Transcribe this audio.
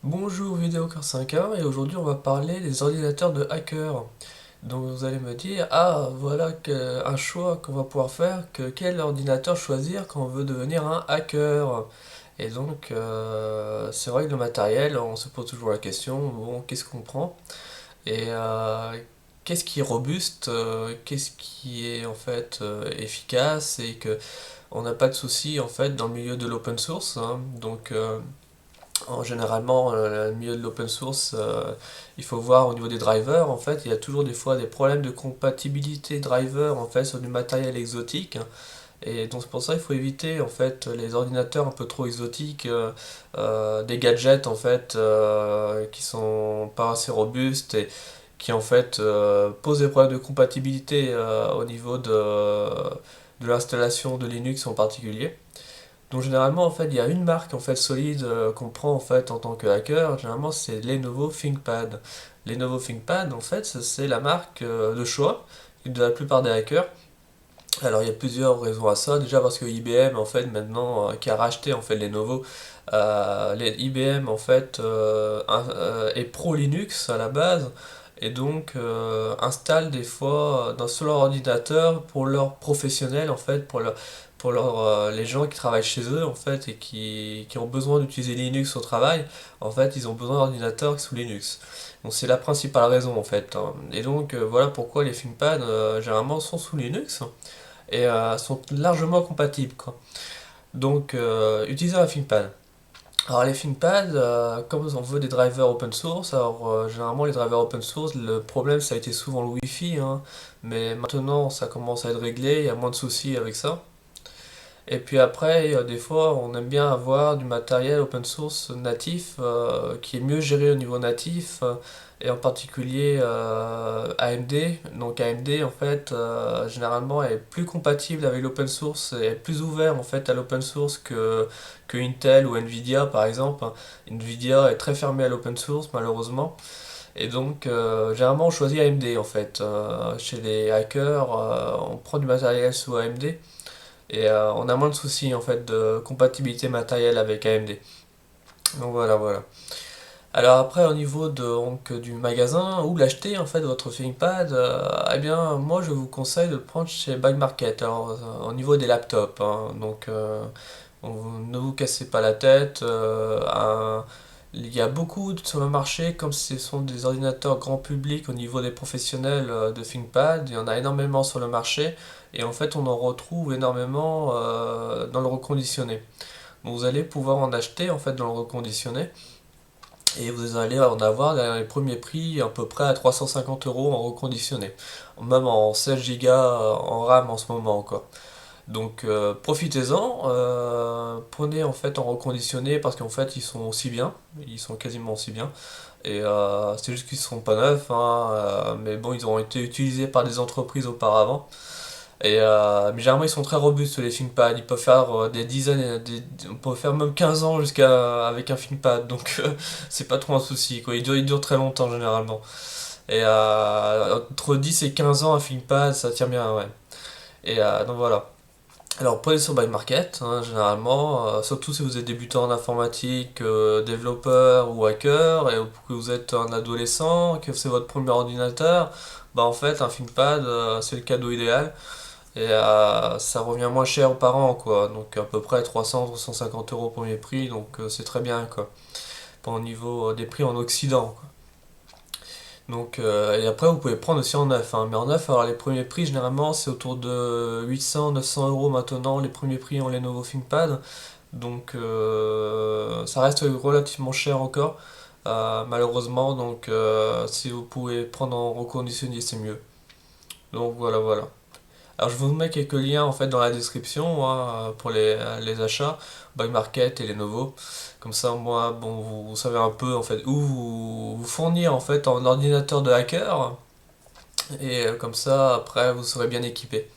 Bonjour Vidéocar 5.1 et aujourd'hui on va parler des ordinateurs de hackers. Donc vous allez me dire, ah voilà un choix qu'on va pouvoir faire, que quel ordinateur choisir quand on veut devenir un hacker. Et donc c'est vrai que le matériel, on se pose toujours la question, bon qu'est-ce qu'on prend? Et qu'est-ce qui est robuste, qu'est-ce qui est en fait efficace et que on n'a pas de soucis en fait dans le milieu de l'open source, hein. Généralement, le milieu de l'open source, il faut voir au niveau des drivers, en fait, il y a toujours des fois des problèmes de compatibilité driver en fait sur du matériel exotique. Et donc c'est pour ça qu'il faut éviter en fait les ordinateurs un peu trop exotiques, des gadgets en fait qui sont pas assez robustes et qui en fait posent des problèmes de compatibilité au niveau de l'installation de Linux en particulier. Donc généralement en fait il y a une marque en fait solide qu'on prend en fait en tant que hacker, généralement c'est Lenovo ThinkPad. Lenovo ThinkPad en fait c'est la marque de choix de la plupart des hackers. Alors il y a plusieurs raisons à ça, déjà parce que IBM en fait maintenant qui a racheté en fait Lenovo, IBM en fait est pro Linux à la base et donc installe des fois sur leur ordinateur pour leurs professionnels en fait les gens qui travaillent chez eux en fait et qui ont besoin d'utiliser Linux au travail, en fait ils ont besoin d'ordinateurs sous Linux. Donc c'est la principale raison en fait, hein. Et donc voilà pourquoi les ThinkPad généralement sont sous Linux et sont largement compatibles, quoi. Donc utilisez un ThinkPad. Alors les ThinkPad, comme on veut des drivers open source, alors généralement les drivers open source, le problème ça a été souvent le Wi-Fi, hein, mais maintenant ça commence à être réglé, il y a moins de soucis avec ça. Et puis après, des fois, on aime bien avoir du matériel open source natif qui est mieux géré au niveau natif, et en particulier AMD. Donc AMD, en fait, généralement, est plus compatible avec l'open source et est plus ouvert en fait à l'open source que Intel ou Nvidia, par exemple. Nvidia est très fermé à l'open source, malheureusement. Et donc, généralement, on choisit AMD en fait. Chez les hackers, on prend du matériel sous AMD. Et on a moins de soucis en fait de compatibilité matérielle avec AMD. Donc voilà, voilà. Alors après au niveau donc, du magasin où l'acheter en fait votre ThinkPad, eh bien moi je vous conseille de le prendre chez Back Market. Alors au niveau des laptops, hein, donc ne vous cassez pas la tête. Il y a beaucoup sur le marché, comme ce sont des ordinateurs grand public au niveau des professionnels de ThinkPad, il y en a énormément sur le marché et en fait on en retrouve énormément dans le reconditionné. Donc vous allez pouvoir en acheter en fait dans le reconditionné et vous allez en avoir dans les premiers prix à peu près à 350 € en reconditionné, même en 16 Go en RAM en ce moment quoi. Donc profitez-en, prenez en fait en reconditionné parce qu'en fait ils sont aussi bien, ils sont quasiment aussi bien. Et c'est juste qu'ils ne sont pas neufs, hein, mais bon, ils ont été utilisés par des entreprises auparavant. Et mais généralement ils sont très robustes les ThinkPad, ils peuvent faire des dizaines, on peut faire même 15 ans jusqu'à avec un ThinkPad, donc c'est pas trop un souci quoi, ils durent très longtemps généralement. Et entre 10 et 15 ans un ThinkPad ça tient bien, ouais. Et donc voilà. Alors, prenez sur Buy Market, hein, généralement, surtout si vous êtes débutant en informatique, développeur ou hacker, et que vous êtes un adolescent, que c'est votre premier ordinateur, bah en fait, un ThinkPad, c'est le cadeau idéal, et ça revient moins cher aux parents, quoi, donc à peu près 300-350 € au premier prix, donc c'est très bien, quoi, pour au niveau des prix en Occident, quoi. Donc, et après, vous pouvez prendre aussi en neuf, hein. Mais en neuf, alors les premiers prix, généralement, c'est autour de 800-900 € maintenant, les premiers prix en Lenovo ThinkPad. Donc, ça reste relativement cher encore, malheureusement. Donc, si vous pouvez prendre en reconditionné, c'est mieux. Donc, voilà, voilà. Alors, je vous mets quelques liens en fait dans la description, hein, pour les achats, Buy Market et Lenovo. Comme ça, moi, bon, vous savez un peu en fait où vous fournir en fait en ordinateur de hacker et comme ça, après, vous serez bien équipé.